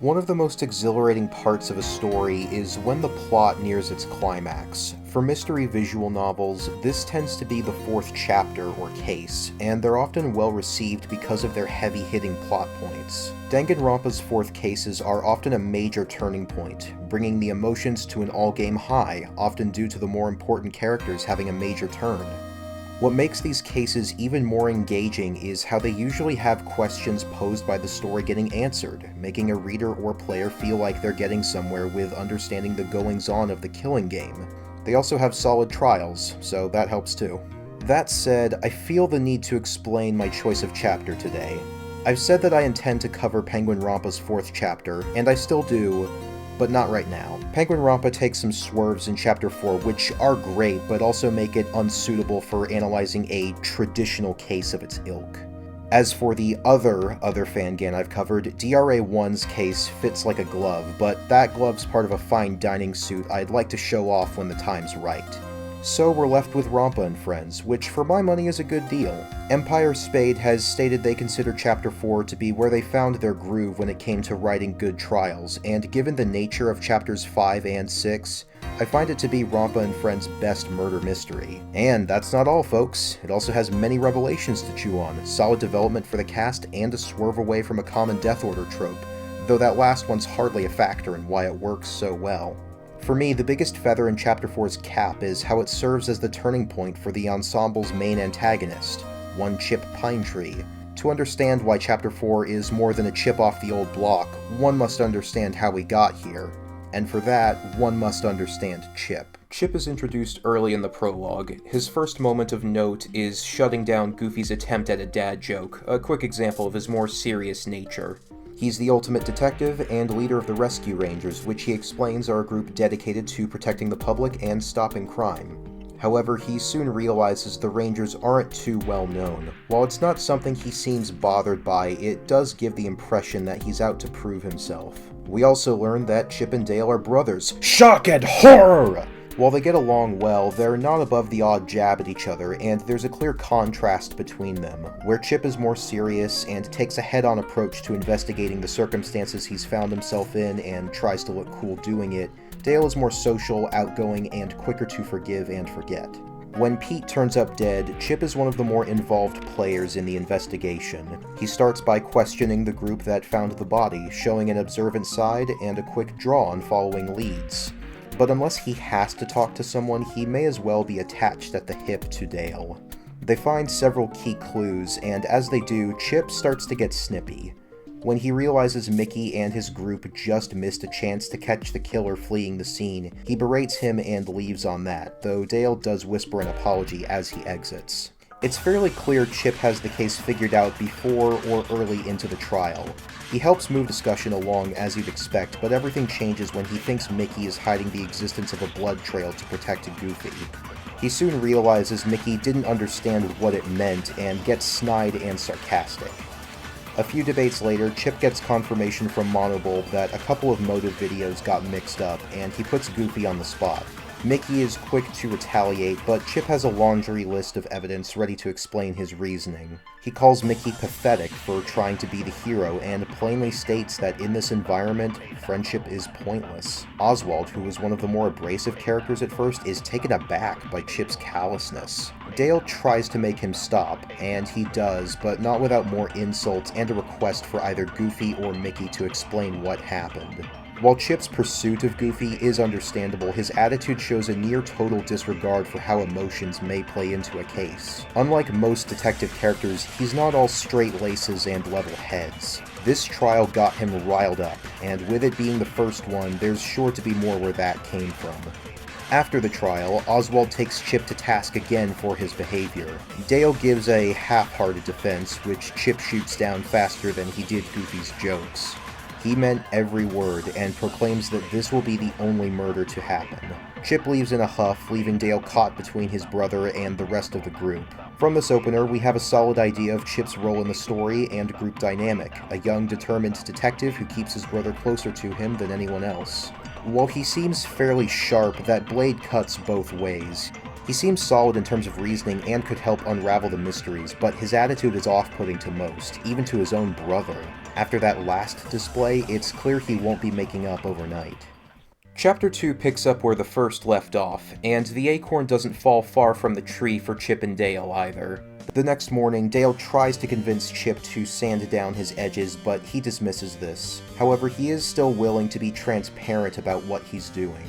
One of the most exhilarating parts of a story is when the plot nears its climax. For mystery visual novels, this tends to be the fourth chapter or case, and they're often well received because of their heavy-hitting plot points. Danganronpa's fourth cases are often a major turning point, bringing the emotions to an all-game high, often due to the more important characters having a major turn. What makes these cases even more engaging is how they usually have questions posed by the story getting answered, making a reader or player feel like they're getting somewhere with understanding the goings-on of the killing game. They also have solid trials, so that helps too. That said, I feel the need to explain my choice of chapter today. I've said that I intend to cover Penguin-Rampa's fourth chapter, and I still do, but not right now. Penguin-Rampa takes some swerves in Chapter 4 which are great, but also make it unsuitable for analyzing a traditional case of its ilk. As for the other fangan I've covered, DRA1's case fits like a glove, but that glove's part of a fine dining suit I'd like to show off when the time's right. So we're left with Ronpa and Friends, which for my money is a good deal. Empire Spade has stated they consider Chapter 4 to be where they found their groove when it came to writing good trials, and given the nature of Chapters 5 and 6, I find it to be Ronpa and Friends' best murder mystery. And that's not all, folks. It also has many revelations to chew on, solid development for the cast, and a swerve away from a common Death Order trope, though that last one's hardly a factor in why it works so well. For me, the biggest feather in Chapter 4's cap is how it serves as the turning point for the ensemble's main antagonist, one Chip Pinetree. To understand why Chapter 4 is more than a chip off the old block, one must understand how we got here. And for that, one must understand Chip. Chip is introduced early in the prologue. His first moment of note is shutting down Goofy's attempt at a dad joke, a quick example of his more serious nature. He's the ultimate detective and leader of the Rescue Rangers, which he explains are a group dedicated to protecting the public and stopping crime. However, he soon realizes the Rangers aren't too well known. While it's not something he seems bothered by, it does give the impression that he's out to prove himself. We also learn that Chip and Dale are brothers. Shock and horror! While they get along well, they're not above the odd jab at each other, and there's a clear contrast between them, where Chip is more serious and takes a head-on approach to investigating the circumstances he's found himself in and tries to look cool doing it. Dale is more social, outgoing, and quicker to forgive and forget. When Pete turns up dead, Chip is one of the more involved players in the investigation. He starts by questioning the group that found the body, showing an observant side and a quick draw on following leads. But unless he has to talk to someone, he may as well be attached at the hip to Dale. They find several key clues, and as they do, Chip starts to get snippy. When he realizes Mickey and his group just missed a chance to catch the killer fleeing the scene, he berates him and leaves on that, though Dale does whisper an apology as he exits. It's fairly clear Chip has the case figured out before or early into the trial. He helps move discussion along as you'd expect, but everything changes when he thinks Mickey is hiding the existence of a blood trail to protect Goofy. He soon realizes Mickey didn't understand what it meant and gets snide and sarcastic. A few debates later, Chip gets confirmation from Malleable that a couple of motive videos got mixed up, and he puts Goofy on the spot. Mickey is quick to retaliate, but Chip has a laundry list of evidence ready to explain his reasoning. He calls Mickey pathetic for trying to be the hero, and plainly states that in this environment, friendship is pointless. Oswald, who was one of the more abrasive characters at first, is taken aback by Chip's callousness. Dale tries to make him stop, and he does, but not without more insults and a request for either Goofy or Mickey to explain what happened. While Chip's pursuit of Goofy is understandable, his attitude shows a near-total disregard for how emotions may play into a case. Unlike most detective characters, he's not all straight laces and level heads. This trial got him riled up, and with it being the first one, there's sure to be more where that came from. After the trial, Oswald takes Chip to task again for his behavior. Dale gives a half-hearted defense, which Chip shoots down faster than he did Goofy's jokes. He meant every word, and proclaims that this will be the only murder to happen. Chip leaves in a huff, leaving Dale caught between his brother and the rest of the group. From this opener, we have a solid idea of Chip's role in the story and group dynamic, a young, determined detective who keeps his brother closer to him than anyone else. While he seems fairly sharp, that blade cuts both ways. He seems solid in terms of reasoning and could help unravel the mysteries, but his attitude is off-putting to most, even to his own brother. After that last display, it's clear he won't be making up overnight. Chapter 2 picks up where the first left off, and the acorn doesn't fall far from the tree for Chip and Dale either. The next morning, Dale tries to convince Chip to sand down his edges, but he dismisses this. However, he is still willing to be transparent about what he's doing.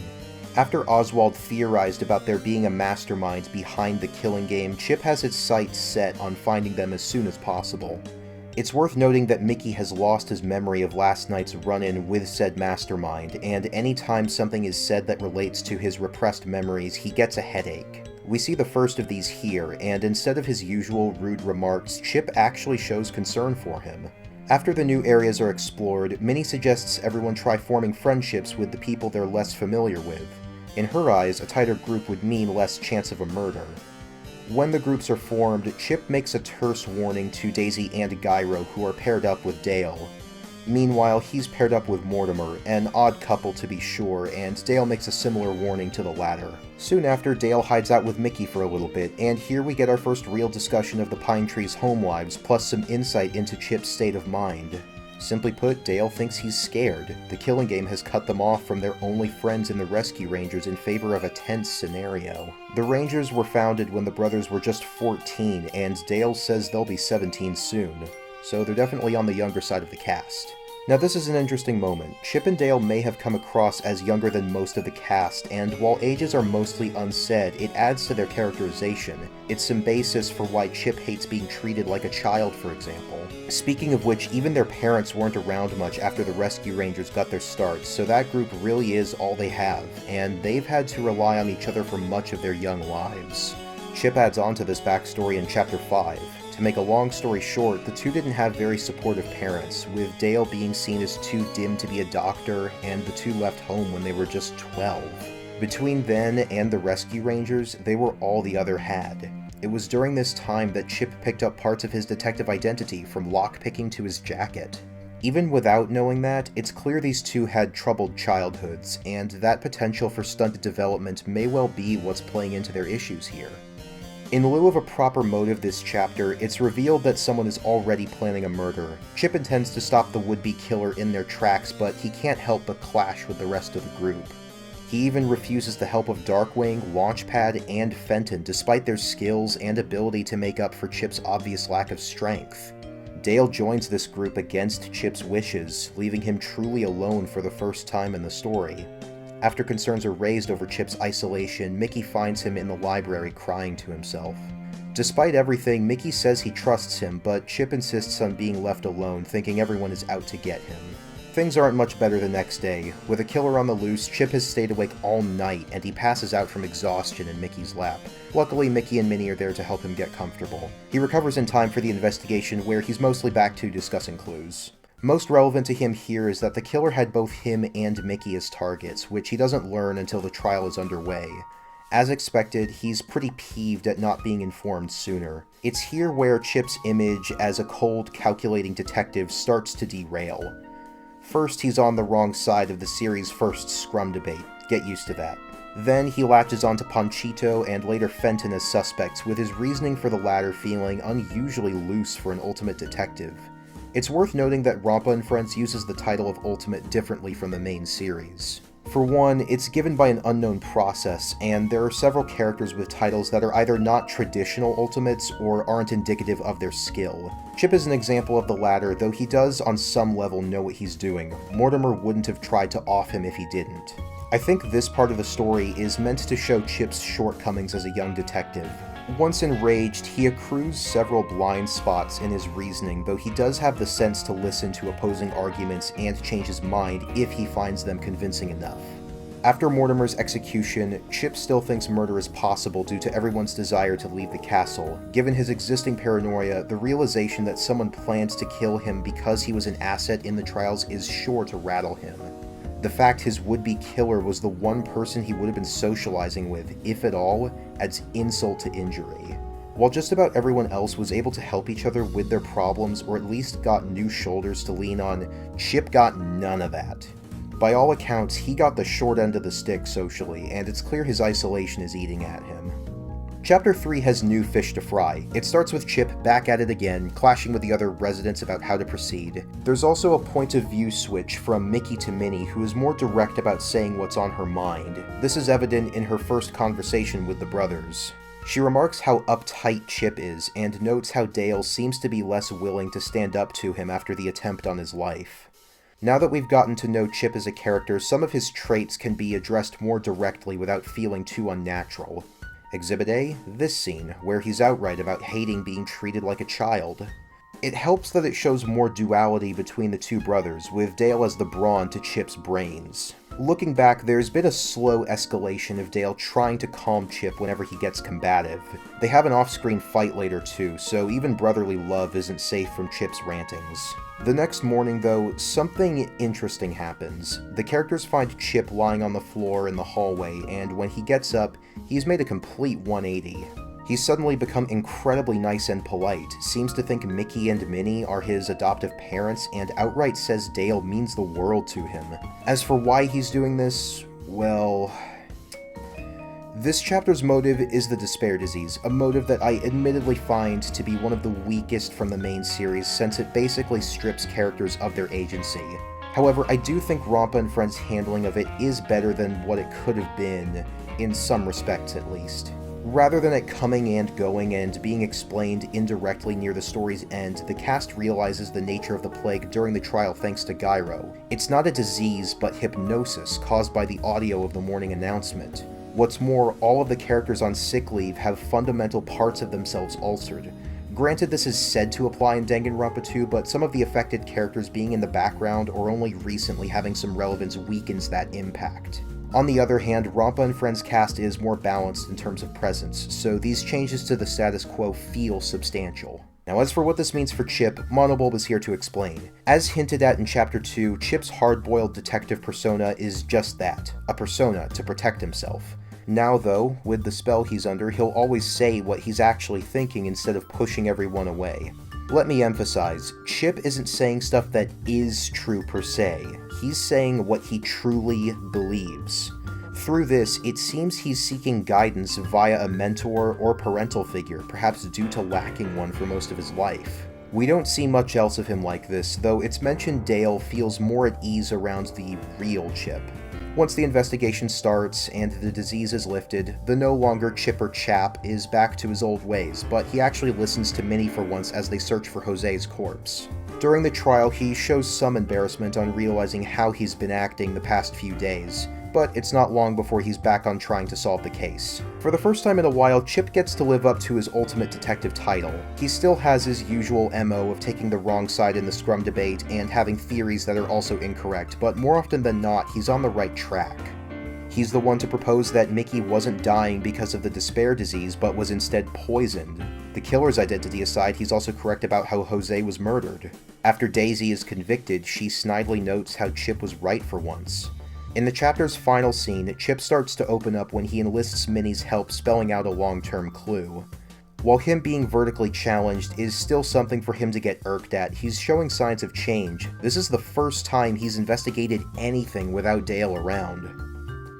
After Oswald theorized about there being a mastermind behind the killing game, Chip has his sights set on finding them as soon as possible. It's worth noting that Mickey has lost his memory of last night's run-in with said mastermind, and anytime something is said that relates to his repressed memories, he gets a headache. We see the first of these here, and instead of his usual rude remarks, Chip actually shows concern for him. After the new areas are explored, Minnie suggests everyone try forming friendships with the people they're less familiar with. In her eyes, a tighter group would mean less chance of a murder. When the groups are formed, Chip makes a terse warning to Daisy and Gyro, who are paired up with Dale. Meanwhile, he's paired up with Mortimer, an odd couple to be sure, and Dale makes a similar warning to the latter. Soon after, Dale hides out with Mickey for a little bit, and here we get our first real discussion of the Pine Tree's home lives, plus some insight into Chip's state of mind. Simply put, Dale thinks he's scared. The killing game has cut them off from their only friends in the Rescue Rangers in favor of a tense scenario. The Rangers were founded when the brothers were just 14, and Dale says they'll be 17 soon, so they're definitely on the younger side of the cast. Now this is an interesting moment. Chip and Dale may have come across as younger than most of the cast, and while ages are mostly unsaid, it adds to their characterization. It's some basis for why Chip hates being treated like a child, for example. Speaking of which, even their parents weren't around much after the Rescue Rangers got their start, so that group really is all they have, and they've had to rely on each other for much of their young lives. Chip adds on to this backstory in Chapter 5. To make a long story short, the two didn't have very supportive parents, with Dale being seen as too dim to be a doctor, and the two left home when they were just 12. Between then and the Rescue Rangers, they were all the other had. It was during this time that Chip picked up parts of his detective identity, from lockpicking to his jacket. Even without knowing that, it's clear these two had troubled childhoods, and that potential for stunted development may well be what's playing into their issues here. In lieu of a proper motive this chapter, it's revealed that someone is already planning a murder. Chip intends to stop the would-be killer in their tracks, but he can't help but clash with the rest of the group. He even refuses the help of Darkwing, Launchpad, and Fenton, despite their skills and ability to make up for Chip's obvious lack of strength. Dale joins this group against Chip's wishes, leaving him truly alone for the first time in the story. After concerns are raised over Chip's isolation, Mickey finds him in the library crying to himself. Despite everything, Mickey says he trusts him, but Chip insists on being left alone, thinking everyone is out to get him. Things aren't much better the next day. With a killer on the loose, Chip has stayed awake all night, and he passes out from exhaustion in Mickey's lap. Luckily, Mickey and Minnie are there to help him get comfortable. He recovers in time for the investigation, where he's mostly back to discussing clues. Most relevant to him here is that the killer had both him and Mickey as targets, which he doesn't learn until the trial is underway. As expected, he's pretty peeved at not being informed sooner. It's here where Chip's image as a cold, calculating detective starts to derail. First, he's on the wrong side of the series' first scrum debate. Get used to that. Then he latches onto Panchito and later Fenton as suspects, with his reasoning for the latter feeling unusually loose for an Ultimate detective. It's worth noting that Ronpa and Friends uses the title of Ultimate differently from the main series. For one, it's given by an unknown process, and there are several characters with titles that are either not traditional Ultimates or aren't indicative of their skill. Chip is an example of the latter, though he does on some level know what he's doing. Mortimer wouldn't have tried to off him if he didn't. I think this part of the story is meant to show Chip's shortcomings as a young detective. Once enraged, he accrues several blind spots in his reasoning, though he does have the sense to listen to opposing arguments and change his mind if he finds them convincing enough. After Mortimer's execution, Chip still thinks murder is possible due to everyone's desire to leave the castle. Given his existing paranoia, the realization that someone plans to kill him because he was an asset in the trials is sure to rattle him. The fact his would-be killer was the one person he would have been socializing with, if at all, adds insult to injury. While just about everyone else was able to help each other with their problems, or at least got new shoulders to lean on, Chip got none of that. By all accounts, he got the short end of the stick socially, and it's clear his isolation is eating at him. Chapter 3 has new fish to fry. It starts with Chip back at it again, clashing with the other residents about how to proceed. There's also a point of view switch from Mickey to Minnie, who is more direct about saying what's on her mind. This is evident in her first conversation with the brothers. She remarks how uptight Chip is, and notes how Dale seems to be less willing to stand up to him after the attempt on his life. Now that we've gotten to know Chip as a character, some of his traits can be addressed more directly without feeling too unnatural. Exhibit A, this scene, where he's outright about hating being treated like a child. It helps that it shows more duality between the two brothers, with Dale as the brawn to Chip's brains. Looking back, there's been a slow escalation of Dale trying to calm Chip whenever he gets combative. They have an off-screen fight later too, so even brotherly love isn't safe from Chip's rantings. The next morning, though, something interesting happens. The characters find Chip lying on the floor in the hallway, and when he gets up, he's made a complete 180. He's suddenly become incredibly nice and polite, seems to think Mickey and Minnie are his adoptive parents, and outright says Dale means the world to him. As for why he's doing this, well... This chapter's motive is the despair disease, a motive that I admittedly find to be one of the weakest from the main series, since it basically strips characters of their agency. However, I do think Ronpa and Friends' handling of it is better than what it could have been, in some respects at least. Rather than it coming and going and being explained indirectly near the story's end, the cast realizes the nature of the plague during the trial thanks to Gyro. It's not a disease, but hypnosis caused by the audio of the morning announcement. What's more, all of the characters on sick leave have fundamental parts of themselves altered. Granted, this is said to apply in Danganronpa 2, but some of the affected characters being in the background or only recently having some relevance weakens that impact. On the other hand, Ronpa and Friends cast is more balanced in terms of presence, so these changes to the status quo feel substantial. Now as for what this means for Chip, Malleable is here to explain. As hinted at in Chapter 2, Chip's hard-boiled detective persona is just that, a persona to protect himself. Now though, with the spell he's under, he'll always say what he's actually thinking instead of pushing everyone away. Let me emphasize, Chip isn't saying stuff that is true per se, he's saying what he truly believes. Through this, it seems he's seeking guidance via a mentor or parental figure, perhaps due to lacking one for most of his life. We don't see much else of him like this, though it's mentioned Dale feels more at ease around the real Chip. Once the investigation starts and the disease is lifted, the no longer chipper chap is back to his old ways, but he actually listens to Minnie for once as they search for Jose's corpse. During the trial, he shows some embarrassment on realizing how he's been acting the past few days, but it's not long before he's back on trying to solve the case. For the first time in a while, Chip gets to live up to his ultimate detective title. He still has his usual MO of taking the wrong side in the scrum debate and having theories that are also incorrect, but more often than not, he's on the right track. He's the one to propose that Mickey wasn't dying because of the despair disease, but was instead poisoned. The killer's identity aside, he's also correct about how Jose was murdered. After Daisy is convicted, she snidely notes how Chip was right for once. In the chapter's final scene, Chip starts to open up when he enlists Minnie's help spelling out a long-term clue. While him being vertically challenged is still something for him to get irked at, he's showing signs of change. This is the first time he's investigated anything without Dale around.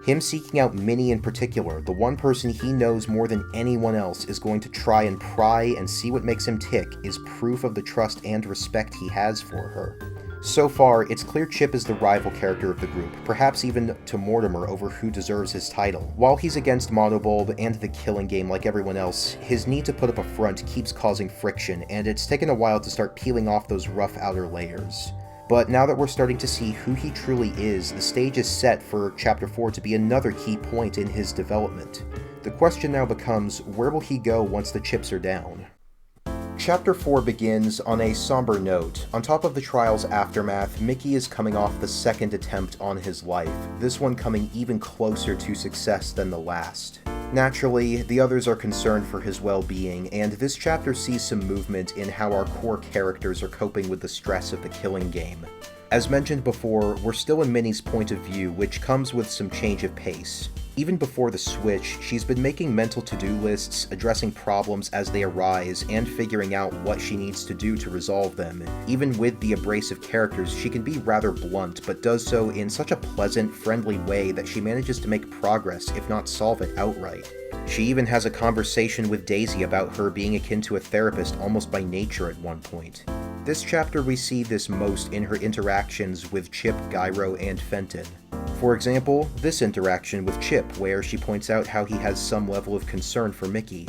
Him seeking out Minnie in particular, the one person he knows more than anyone else is going to try and pry and see what makes him tick, is proof of the trust and respect he has for her. So far, it's clear Chip is the rival character of the group, perhaps even to Mortimer over who deserves his title. While he's against Monobulb and the killing game like everyone else, his need to put up a front keeps causing friction, and it's taken a while to start peeling off those rough outer layers. But now that we're starting to see who he truly is, the stage is set for Chapter 4 to be another key point in his development. The question now becomes, where will he go once the chips are down? Chapter 4 begins on a somber note. On top of the trial's aftermath, Mickey is coming off the second attempt on his life, this one coming even closer to success than the last. Naturally, the others are concerned for his well-being, and this chapter sees some movement in how our core characters are coping with the stress of the killing game. As mentioned before, we're still in Minnie's point of view, which comes with some change of pace. Even before the switch, she's been making mental to-do lists, addressing problems as they arise, and figuring out what she needs to do to resolve them. Even with the abrasive characters, she can be rather blunt, but does so in such a pleasant, friendly way that she manages to make progress, if not solve it outright. She even has a conversation with Daisy about her being akin to a therapist almost by nature at one point. This chapter we see this most in her interactions with Chip, Gyro, and Fenton. For example, this interaction with Chip, where she points out how he has some level of concern for Mickey.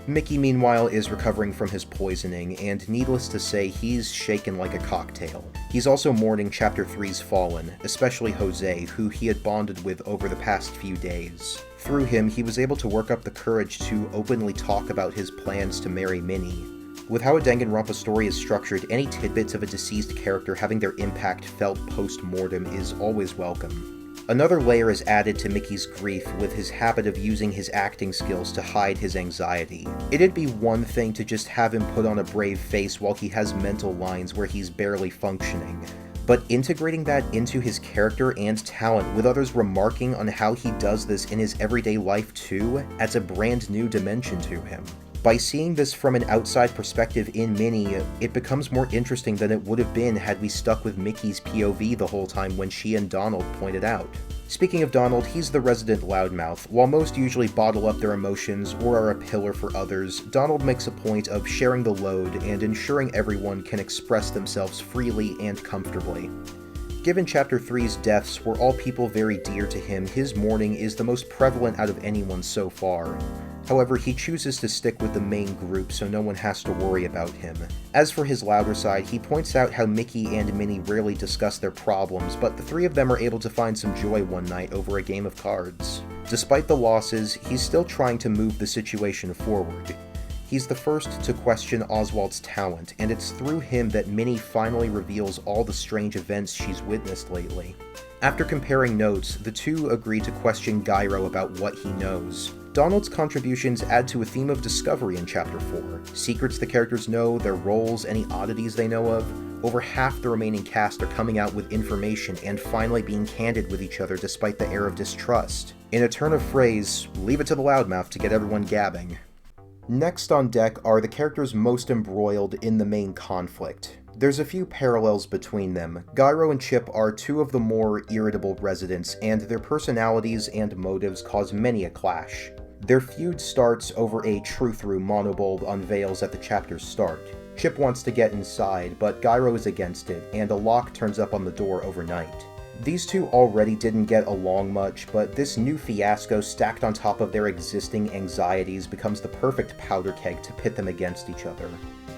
Mickey, meanwhile, is recovering from his poisoning, and needless to say, he's shaken like a cocktail. He's also mourning Chapter 3's Fallen, especially Jose, who he had bonded with over the past few days. Through him, he was able to work up the courage to openly talk about his plans to marry Minnie. With how a Danganronpa story is structured, any tidbits of a deceased character having their impact felt post-mortem is always welcome. Another layer is added to Mickey's grief with his habit of using his acting skills to hide his anxiety. It'd be one thing to just have him put on a brave face while he has mental lines where he's barely functioning, but integrating that into his character and talent with others remarking on how he does this in his everyday life too adds a brand new dimension to him. By seeing this from an outside perspective in Minnie, it becomes more interesting than it would have been had we stuck with Mickey's POV the whole time when she and Donald pointed out. Speaking of Donald, he's the resident loudmouth. While most usually bottle up their emotions or are a pillar for others, Donald makes a point of sharing the load and ensuring everyone can express themselves freely and comfortably. Given Chapter 3's deaths were all people very dear to him, his mourning is the most prevalent out of anyone so far. However, he chooses to stick with the main group so no one has to worry about him. As for his louder side, he points out how Mickey and Minnie rarely discuss their problems, but the three of them are able to find some joy one night over a game of cards. Despite the losses, he's still trying to move the situation forward. He's the first to question Oswald's talent, and it's through him that Minnie finally reveals all the strange events she's witnessed lately. After comparing notes, the two agree to question Gyro about what he knows. Donald's contributions add to a theme of discovery in Chapter 4. Secrets the characters know, their roles, any oddities they know of. Over half the remaining cast are coming out with information and finally being candid with each other despite the air of distrust. In a turn of phrase, leave it to the loudmouth to get everyone gabbing. Next on deck are the characters most embroiled in the main conflict. There's a few parallels between them. Gyro and Chip are two of the more irritable residents, and their personalities and motives cause many a clash. Their feud starts over a truth room Monobulb unveils at the chapter's start. Chip wants to get inside, but Gyro is against it, and a lock turns up on the door overnight. These two already didn't get along much, but this new fiasco stacked on top of their existing anxieties becomes the perfect powder keg to pit them against each other.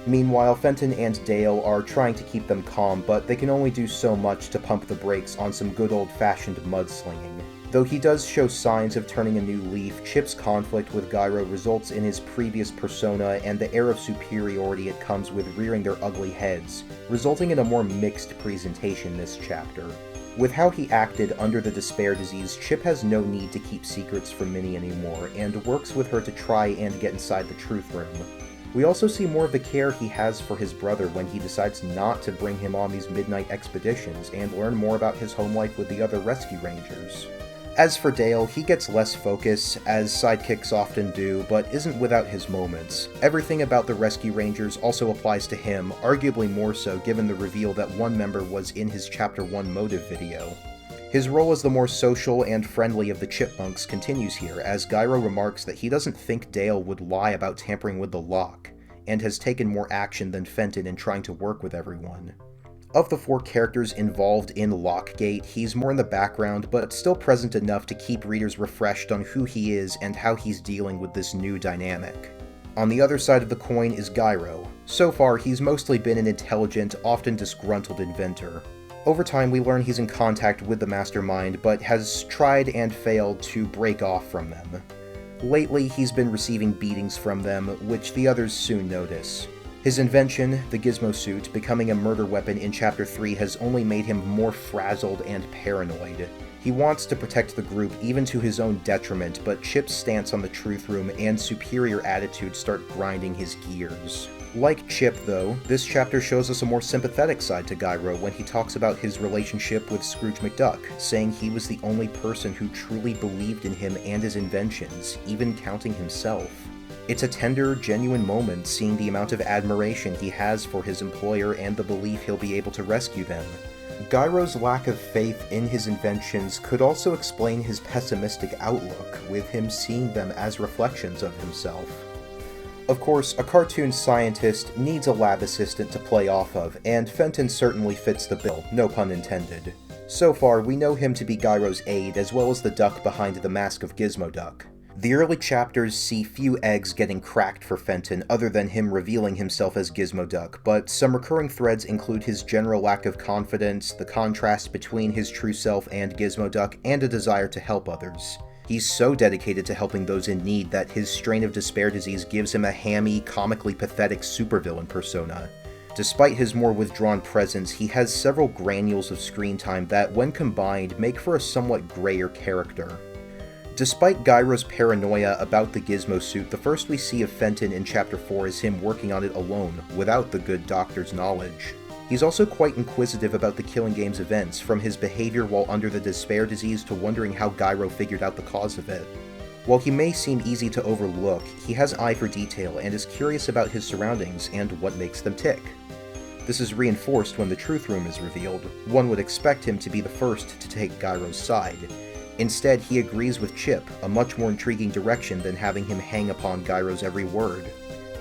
Meanwhile, Fenton and Dale are trying to keep them calm, but they can only do so much to pump the brakes on some good old-fashioned mudslinging. Though he does show signs of turning a new leaf, Chip's conflict with Gyro results in his previous persona and the air of superiority it comes with rearing their ugly heads, resulting in a more mixed presentation this chapter. With how he acted under the despair disease, Chip has no need to keep secrets from Minnie anymore, and works with her to try and get inside the truth room. We also see more of the care he has for his brother when he decides not to bring him on these midnight expeditions, and learn more about his home life with the other rescue rangers. As for Dale, he gets less focus, as sidekicks often do, but isn't without his moments. Everything about the rescue rangers also applies to him, arguably more so given the reveal that one member was in his Chapter 1 motive video. His role as the more social and friendly of the chipmunks continues here, as Gyro remarks that he doesn't think Dale would lie about tampering with the lock, and has taken more action than Fenton in trying to work with everyone. Of the four characters involved in Lockgate, he's more in the background, but still present enough to keep readers refreshed on who he is and how he's dealing with this new dynamic. On the other side of the coin is Gyro. So far, he's mostly been an intelligent, often disgruntled inventor. Over time, we learn he's in contact with the Mastermind, but has tried and failed to break off from them. Lately, he's been receiving beatings from them, which the others soon notice. His invention, the Gizmo Suit, becoming a murder weapon in Chapter 3 has only made him more frazzled and paranoid. He wants to protect the group even to his own detriment, but Chip's stance on the truth room and superior attitude start grinding his gears. Like Chip, though, this chapter shows us a more sympathetic side to Gyro when he talks about his relationship with Scrooge McDuck, saying he was the only person who truly believed in him and his inventions, even counting himself. It's a tender, genuine moment seeing the amount of admiration he has for his employer and the belief he'll be able to rescue them. Gyro's lack of faith in his inventions could also explain his pessimistic outlook, with him seeing them as reflections of himself. Of course, a cartoon scientist needs a lab assistant to play off of, and Fenton certainly fits the bill, no pun intended. So far, we know him to be Gyro's aide, as well as the duck behind the mask of Gizmo Duck. The early chapters see few eggs getting cracked for Fenton other than him revealing himself as Gizmo Duck, but some recurring threads include his general lack of confidence, the contrast between his true self and Gizmo Duck, and a desire to help others. He's so dedicated to helping those in need that his strain of despair disease gives him a hammy, comically pathetic supervillain persona. Despite his more withdrawn presence, he has several granules of screen time that, when combined, make for a somewhat grayer character. Despite Gyro's paranoia about the Gizmo suit, the first we see of Fenton in Chapter 4 is him working on it alone, without the good doctor's knowledge. He's also quite inquisitive about the Killing Game's events, from his behavior while under the despair disease to wondering how Gyro figured out the cause of it. While he may seem easy to overlook, he has eye for detail and is curious about his surroundings and what makes them tick. This is reinforced when the Truth Room is revealed. One would expect him to be the first to take Gyro's side. Instead, he agrees with Chip, a much more intriguing direction than having him hang upon Gyro's every word.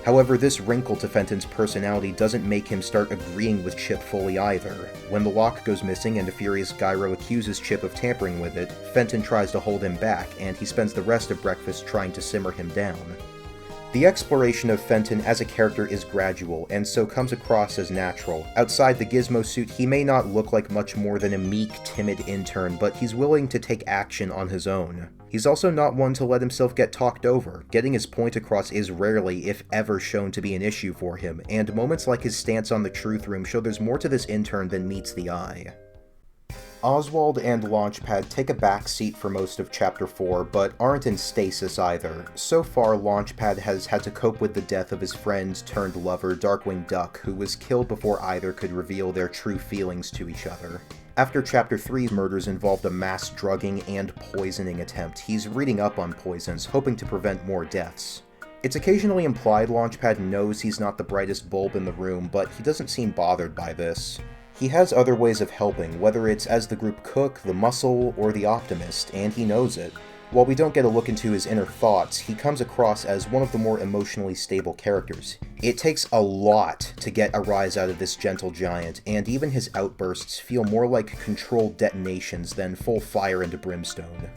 However, this wrinkle to Fenton's personality doesn't make him start agreeing with Chip fully either. When the lock goes missing and a furious Gyro accuses Chip of tampering with it, Fenton tries to hold him back, and he spends the rest of breakfast trying to simmer him down. The exploration of Fenton as a character is gradual, and so comes across as natural. Outside the Gizmo suit, he may not look like much more than a meek, timid intern, but he's willing to take action on his own. He's also not one to let himself get talked over. Getting his point across is rarely, if ever, shown to be an issue for him, and moments like his stance on the Truth Room show there's more to this intern than meets the eye. Oswald and Launchpad take a back seat for most of Chapter 4, but aren't in stasis either. So far, Launchpad has had to cope with the death of his friend-turned-lover, Darkwing Duck, who was killed before either could reveal their true feelings to each other. After Chapter 3's murders involved a mass drugging and poisoning attempt, he's reading up on poisons, hoping to prevent more deaths. It's occasionally implied Launchpad knows he's not the brightest bulb in the room, but he doesn't seem bothered by this. He has other ways of helping, whether it's as the group cook, the muscle, or the optimist, and he knows it. While we don't get a look into his inner thoughts, he comes across as one of the more emotionally stable characters. It takes a lot to get a rise out of this gentle giant, and even his outbursts feel more like controlled detonations than full fire and brimstone.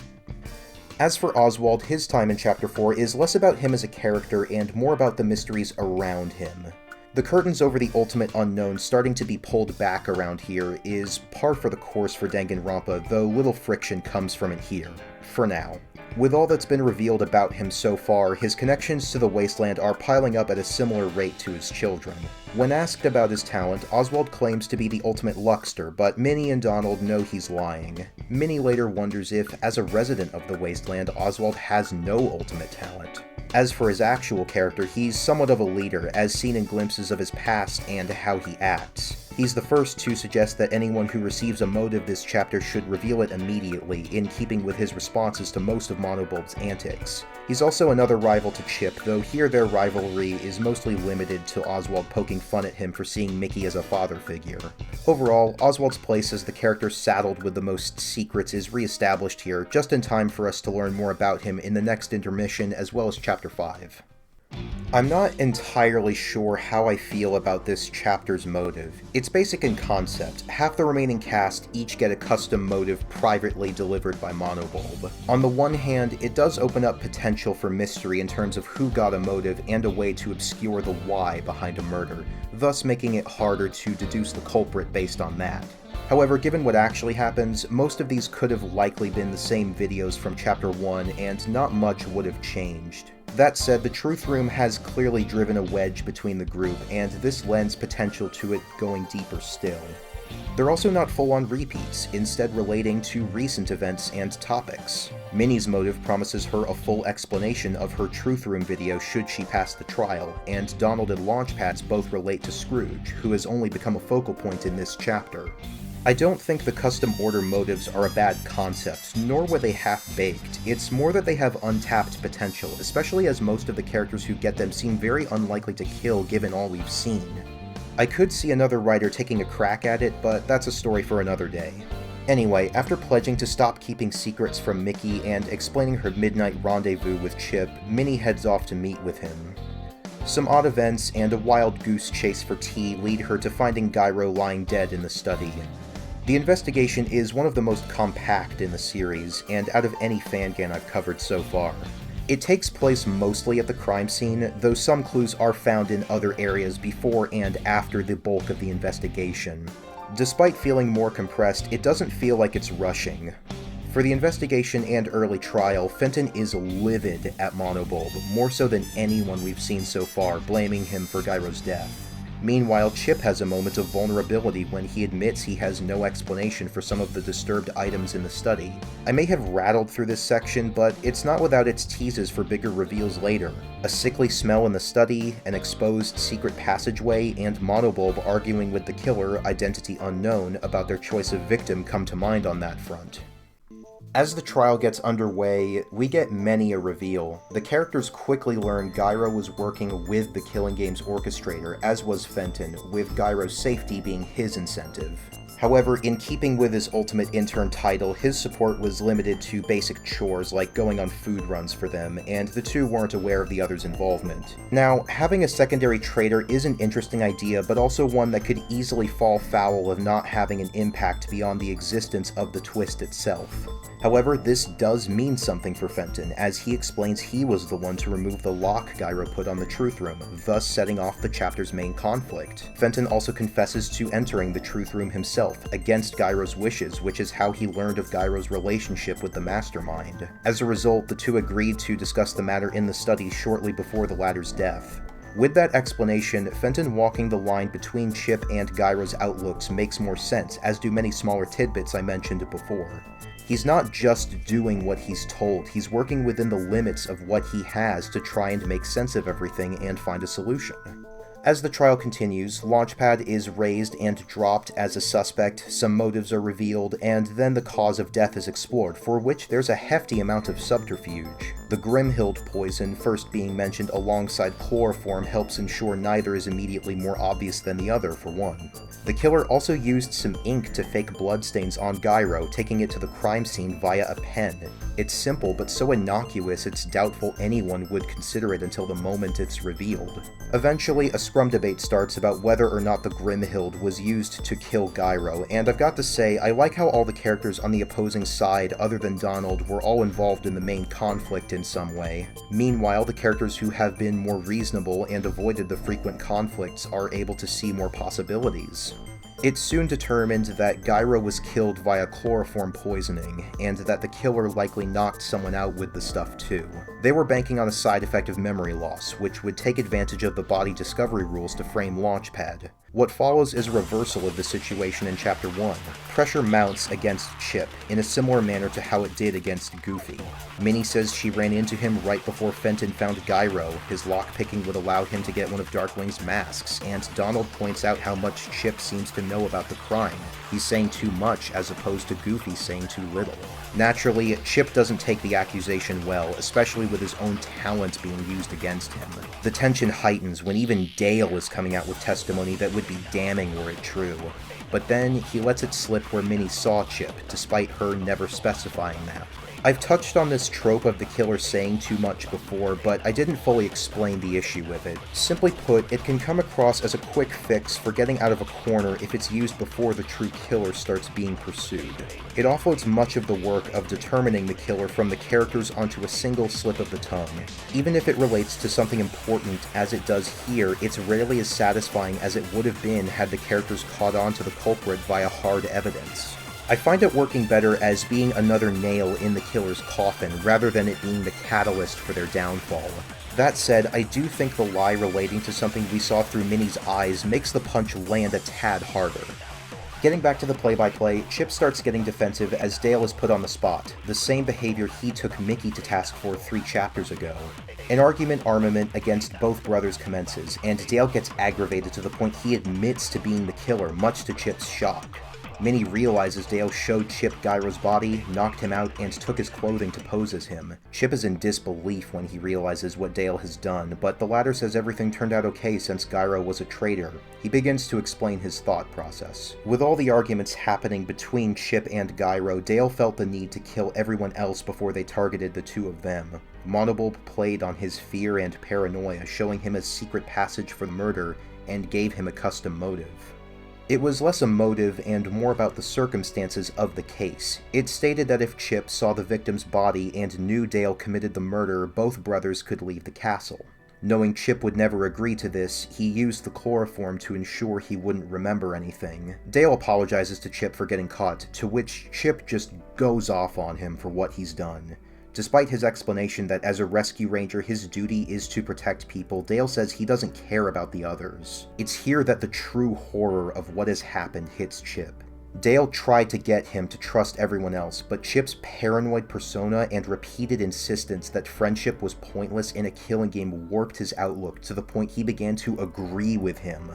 As for Oswald, his time in Chapter 4 is less about him as a character and more about the mysteries around him. The curtains over the ultimate unknown starting to be pulled back around here is par for the course for Danganronpa, though little friction comes from it here, for now. With all that's been revealed about him so far, his connections to the Wasteland are piling up at a similar rate to his children. When asked about his talent, Oswald claims to be the ultimate luckster, but Minnie and Donald know he's lying. Minnie later wonders if, as a resident of the Wasteland, Oswald has no ultimate talent. As for his actual character, he's somewhat of a leader, as seen in glimpses of his past and how he acts. He's the first to suggest that anyone who receives a motive this chapter should reveal it immediately, in keeping with his responses to most of Monobulb's antics. He's also another rival to Chip, though here their rivalry is mostly limited to Oswald poking fun at him for seeing Mickey as a father figure. Overall, Oswald's place as the character saddled with the most secrets is re-established here, just in time for us to learn more about him in the next intermission as well as Chapter 5. I'm not entirely sure how I feel about this chapter's motive. It's basic in concept. Half the remaining cast each get a custom motive privately delivered by Monobulb. On the one hand, it does open up potential for mystery in terms of who got a motive and a way to obscure the why behind a murder, thus making it harder to deduce the culprit based on that. However, given what actually happens, most of these could have likely been the same videos from Chapter 1, and not much would have changed. That said, the Truth Room has clearly driven a wedge between the group, and this lends potential to it going deeper still. They're also not full-on repeats, instead relating to recent events and topics. Minnie's motive promises her a full explanation of her Truth Room video should she pass the trial, and Donald and Launchpad's both relate to Scrooge, who has only become a focal point in this chapter. I don't think the custom order motives are a bad concept, nor were they half-baked. It's more that they have untapped potential, especially as most of the characters who get them seem very unlikely to kill given all we've seen. I could see another writer taking a crack at it, but that's a story for another day. Anyway, after pledging to stop keeping secrets from Mickey and explaining her midnight rendezvous with Chip, Minnie heads off to meet with him. Some odd events and a wild goose chase for tea lead her to finding Gyro lying dead in the study. The investigation is one of the most compact in the series, and out of any fangan I've covered so far. It takes place mostly at the crime scene, though some clues are found in other areas before and after the bulk of the investigation. Despite feeling more compressed, it doesn't feel like it's rushing. For the investigation and early trial, Fenton is livid at Monobulb, more so than anyone we've seen so far, blaming him for Gyro's death. Meanwhile, Chip has a moment of vulnerability when he admits he has no explanation for some of the disturbed items in the study. I may have rattled through this section, but it's not without its teases for bigger reveals later. A sickly smell in the study, an exposed secret passageway, and Monobulb arguing with the killer, identity unknown, about their choice of victim come to mind on that front. As the trial gets underway, we get many a reveal. The characters quickly learn Gyro was working with the Killing Game's orchestrator, as was Fenton, with Gyro's safety being his incentive. However, in keeping with his ultimate intern title, his support was limited to basic chores like going on food runs for them, and the two weren't aware of the other's involvement. Now, having a secondary traitor is an interesting idea, but also one that could easily fall foul of not having an impact beyond the existence of the twist itself. However, this does mean something for Fenton, as he explains he was the one to remove the lock Gyro put on the Truth Room, thus setting off the chapter's main conflict. Fenton also confesses to entering the Truth Room himself, against Gyro's wishes, which is how he learned of Gyro's relationship with the Mastermind. As a result, the two agreed to discuss the matter in the study shortly before the latter's death. With that explanation, Fenton walking the line between Chip and Gyro's outlooks makes more sense, as do many smaller tidbits I mentioned before. He's not just doing what he's told, he's working within the limits of what he has to try and make sense of everything and find a solution. As the trial continues, Launchpad is raised and dropped as a suspect, some motives are revealed, and then the cause of death is explored, for which there's a hefty amount of subterfuge. The Grimhild poison, first being mentioned alongside chloroform, helps ensure neither is immediately more obvious than the other, for one. The killer also used some ink to fake bloodstains on Gyro, taking it to the crime scene via a pen. It's simple, but so innocuous it's doubtful anyone would consider it until the moment it's revealed. Eventually, a scrum debate starts about whether or not the Grimhild was used to kill Gyro, and I've got to say, I like how all the characters on the opposing side, other than Donald, were all involved in the main conflict in some way. Meanwhile, the characters who have been more reasonable and avoided the frequent conflicts are able to see more possibilities. It's soon determined that Gyro was killed via chloroform poisoning, and that the killer likely knocked someone out with the stuff too. They were banking on a side effect of memory loss, which would take advantage of the body discovery rules to frame Launchpad. What follows is a reversal of the situation in Chapter 1. Pressure mounts against Chip, in a similar manner to how it did against Goofy. Minnie says she ran into him right before Fenton found Gyro. His lockpicking would allow him to get one of Darkwing's masks, and Donald points out how much Chip seems to know about the crime. He's saying too much as opposed to Goofy saying too little. Naturally, Chip doesn't take the accusation well, especially with his own talent being used against him. The tension heightens when even Dale is coming out with testimony that would be damning were it true. But then, he lets it slip where Minnie saw Chip, despite her never specifying that. I've touched on this trope of the killer saying too much before, but I didn't fully explain the issue with it. Simply put, it can come across as a quick fix for getting out of a corner if it's used before the true killer starts being pursued. It offloads much of the work of determining the killer from the characters onto a single slip of the tongue. Even if it relates to something important as it does here, it's rarely as satisfying as it would have been had the characters caught on to the culprit via hard evidence. I find it working better as being another nail in the killer's coffin, rather than it being the catalyst for their downfall. That said, I do think the lie relating to something we saw through Minnie's eyes makes the punch land a tad harder. Getting back to the play-by-play, Chip starts getting defensive as Dale is put on the spot, the same behavior he took Mickey to task for 3 chapters ago. An argument armament against both brothers commences, and Dale gets aggravated to the point he admits to being the killer, much to Chip's shock. Minnie realizes Dale showed Chip Gyro's body, knocked him out, and took his clothing to pose as him. Chip is in disbelief when he realizes what Dale has done, but the latter says everything turned out okay since Gyro was a traitor. He begins to explain his thought process. With all the arguments happening between Chip and Gyro, Dale felt the need to kill everyone else before they targeted the two of them. Malleable played on his fear and paranoia, showing him a secret passage for the murder, and gave him a custom motive. It was less a motive and more about the circumstances of the case. It stated that if Chip saw the victim's body and knew Dale committed the murder, both brothers could leave the castle. Knowing Chip would never agree to this, he used the chloroform to ensure he wouldn't remember anything. Dale apologizes to Chip for getting caught, to which Chip just goes off on him for what he's done. Despite his explanation that as a rescue ranger his duty is to protect people, Dale says he doesn't care about the others. It's here that the true horror of what has happened hits Chip. Dale tried to get him to trust everyone else, but Chip's paranoid persona and repeated insistence that friendship was pointless in a killing game warped his outlook to the point he began to agree with him.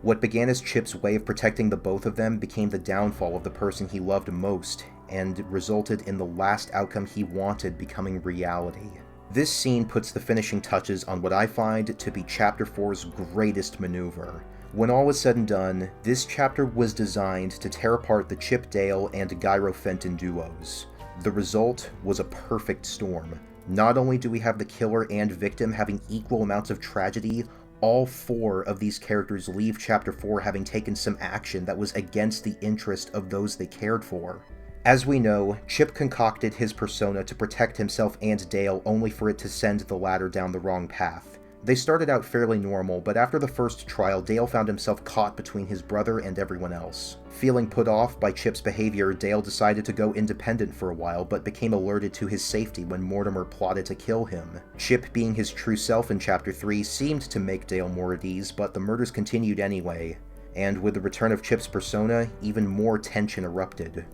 What began as Chip's way of protecting the both of them became the downfall of the person he loved most, and resulted in the last outcome he wanted becoming reality. This scene puts the finishing touches on what I find to be Chapter 4's greatest maneuver. When all was said and done, this chapter was designed to tear apart the Chip Dale and Gyro Fenton duos. The result was a perfect storm. Not only do we have the killer and victim having equal amounts of tragedy, all four of these characters leave Chapter 4 having taken some action that was against the interest of those they cared for. As we know, Chip concocted his persona to protect himself and Dale only for it to send the latter down the wrong path. They started out fairly normal, but after the first trial, Dale found himself caught between his brother and everyone else. Feeling put off by Chip's behavior, Dale decided to go independent for a while, but became alerted to his safety when Mortimer plotted to kill him. Chip being his true self in Chapter 3 seemed to make Dale more at ease, but the murders continued anyway, and with the return of Chip's persona, even more tension erupted.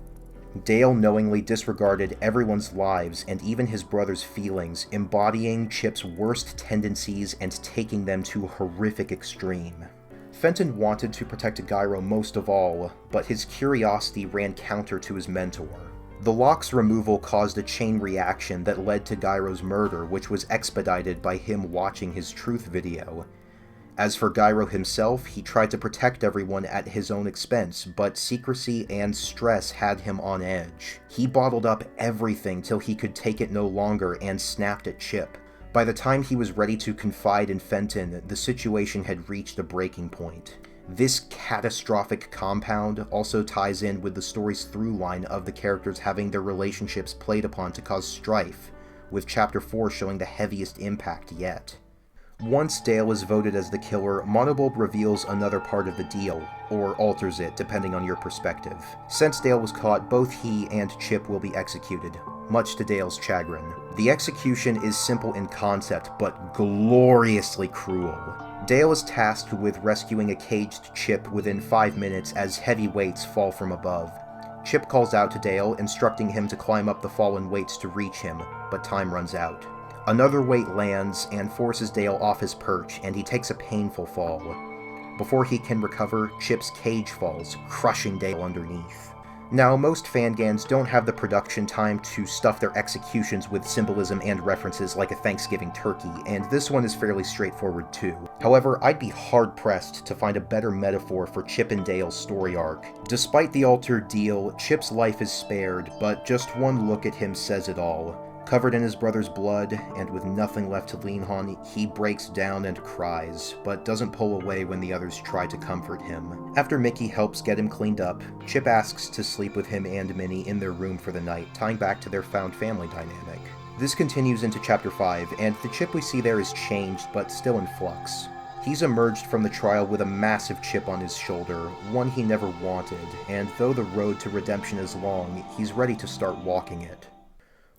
Dale knowingly disregarded everyone's lives and even his brother's feelings, embodying Chip's worst tendencies and taking them to a horrific extreme. Fenton wanted to protect Gyro most of all, but his curiosity ran counter to his mentor. The lock's removal caused a chain reaction that led to Gyro's murder, which was expedited by him watching his truth video. As for Gyro himself, he tried to protect everyone at his own expense, but secrecy and stress had him on edge. He bottled up everything till he could take it no longer and snapped at Chip. By the time he was ready to confide in Fenton, the situation had reached a breaking point. This catastrophic compound also ties in with the story's through line of the characters having their relationships played upon to cause strife, with Chapter 4 showing the heaviest impact yet. Once Dale is voted as the killer, Malleable reveals another part of the deal, or alters it depending on your perspective. Since Dale was caught, both he and Chip will be executed, much to Dale's chagrin. The execution is simple in concept, but gloriously cruel. Dale is tasked with rescuing a caged Chip within 5 minutes as heavy weights fall from above. Chip calls out to Dale, instructing him to climb up the fallen weights to reach him, but time runs out. Another weight lands and forces Dale off his perch, and he takes a painful fall. Before he can recover, Chip's cage falls, crushing Dale underneath. Now, most fangans don't have the production time to stuff their executions with symbolism and references like a Thanksgiving turkey, and this one is fairly straightforward too. However, I'd be hard-pressed to find a better metaphor for Chip and Dale's story arc. Despite the altered deal, Chip's life is spared, but just one look at him says it all. Covered in his brother's blood, and with nothing left to lean on, he breaks down and cries, but doesn't pull away when the others try to comfort him. After Mickey helps get him cleaned up, Chip asks to sleep with him and Minnie in their room for the night, tying back to their found family dynamic. This continues into Chapter 5, and the Chip we see there is changed, but still in flux. He's emerged from the trial with a massive chip on his shoulder, one he never wanted, and though the road to redemption is long, he's ready to start walking it.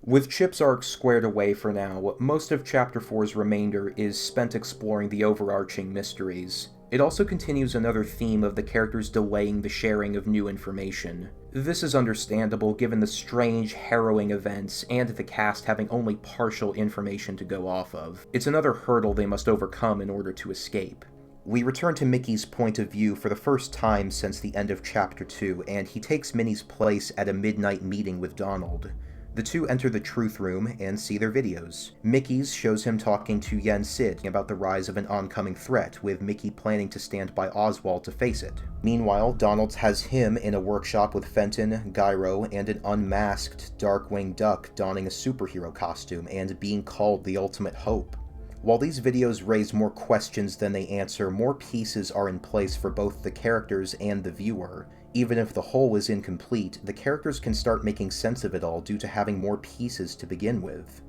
With Chip's arc squared away for now, most of Chapter 4's remainder is spent exploring the overarching mysteries. It also continues another theme of the characters delaying the sharing of new information. This is understandable given the strange, harrowing events and the cast having only partial information to go off of. It's another hurdle they must overcome in order to escape. We return to Mickey's point of view for the first time since the end of Chapter 2, and he takes Minnie's place at a midnight meeting with Donald. The two enter the truth room and see their videos. Mickey's shows him talking to Yen Sid about the rise of an oncoming threat, with Mickey planning to stand by Oswald to face it. Meanwhile, Donald has him in a workshop with Fenton, Gyro, and an unmasked Darkwing Duck donning a superhero costume and being called the Ultimate Hope. While these videos raise more questions than they answer, more pieces are in place for both the characters and the viewer. Even if the whole is incomplete, the characters can start making sense of it all due to having more pieces to begin with.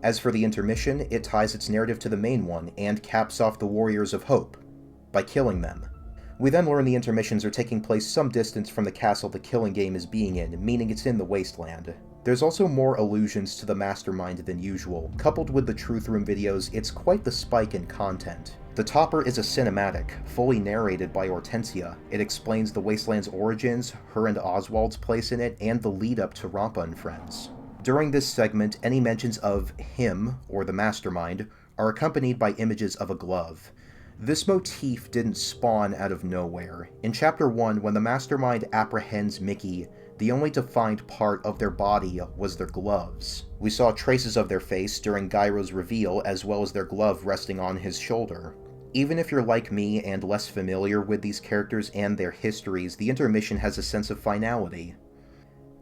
As for the intermission, it ties its narrative to the main one and caps off the Warriors of Hope by killing them. We then learn the intermissions are taking place some distance from the castle the killing game is being in, meaning it's in the wasteland. There's also more allusions to the mastermind than usual. Coupled with the Truth Room videos, it's quite the spike in content. The topper is a cinematic, fully narrated by Hortensia. It explains the Wasteland's origins, her and Oswald's place in it, and the lead-up to Ronpa and Friends. During this segment, any mentions of him, or the mastermind, are accompanied by images of a glove. This motif didn't spawn out of nowhere. In Chapter 1, when the mastermind apprehends Mickey, the only defined part of their body was their gloves. We saw traces of their face during Gyro's reveal, as well as their glove resting on his shoulder. Even if you're like me and less familiar with these characters and their histories, the intermission has a sense of finality.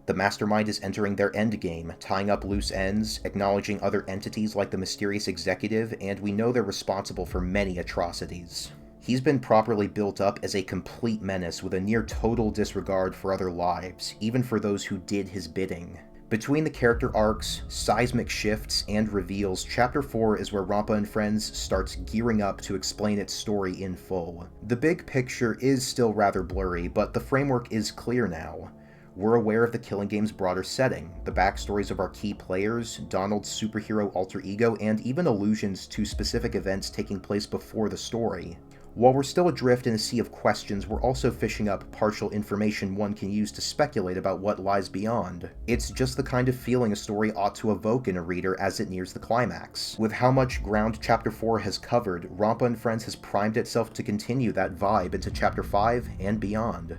The mastermind is entering their endgame, tying up loose ends, acknowledging other entities like the mysterious executive, and we know they're responsible for many atrocities. He's been properly built up as a complete menace with a near total disregard for other lives, even for those who did his bidding. Between the character arcs, seismic shifts, and reveals, Chapter 4 is where Ronpa and Friends starts gearing up to explain its story in full. The big picture is still rather blurry, but the framework is clear now. We're aware of the Killing Game's broader setting, the backstories of our key players, Donald's superhero alter ego, and even allusions to specific events taking place before the story. While we're still adrift in a sea of questions, we're also fishing up partial information one can use to speculate about what lies beyond. It's just the kind of feeling a story ought to evoke in a reader as it nears the climax. With how much ground Chapter 4 has covered, Ronpa and Friends has primed itself to continue that vibe into Chapter 5 and beyond.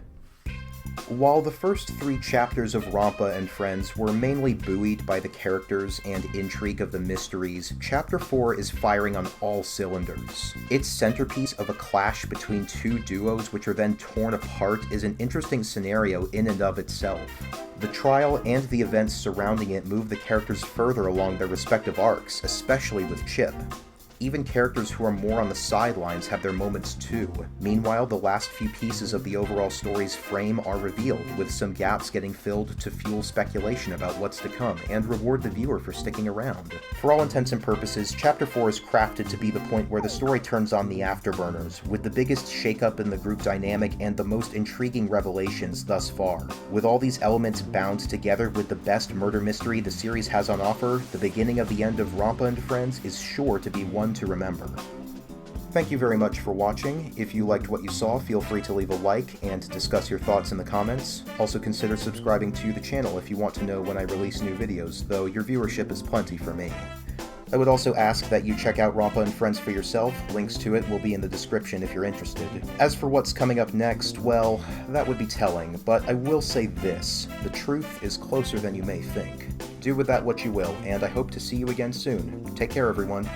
While the first 3 chapters of Ronpa and Friends were mainly buoyed by the characters and intrigue of the mysteries, Chapter 4 is firing on all cylinders. Its centerpiece of a clash between 2 duos which are then torn apart is an interesting scenario in and of itself. The trial and the events surrounding it move the characters further along their respective arcs, especially with Chip. Even characters who are more on the sidelines have their moments too. Meanwhile, the last few pieces of the overall story's frame are revealed, with some gaps getting filled to fuel speculation about what's to come, and reward the viewer for sticking around. For all intents and purposes, Chapter 4 is crafted to be the point where the story turns on the afterburners, with the biggest shakeup in the group dynamic and the most intriguing revelations thus far. With all these elements bound together with the best murder mystery the series has on offer, the beginning of the end of Ronpa and Friends is sure to be one to remember. Thank you very much for watching. If you liked what you saw, feel free to leave a like and discuss your thoughts in the comments. Also consider subscribing to the channel if you want to know when I release new videos, though your viewership is plenty for me. I would also ask that you check out Ronpa and Friends for yourself. Links to it will be in the description if you're interested. As for what's coming up next, well, that would be telling, but I will say this: the truth is closer than you may think. Do with that what you will, and I hope to see you again soon. Take care, everyone.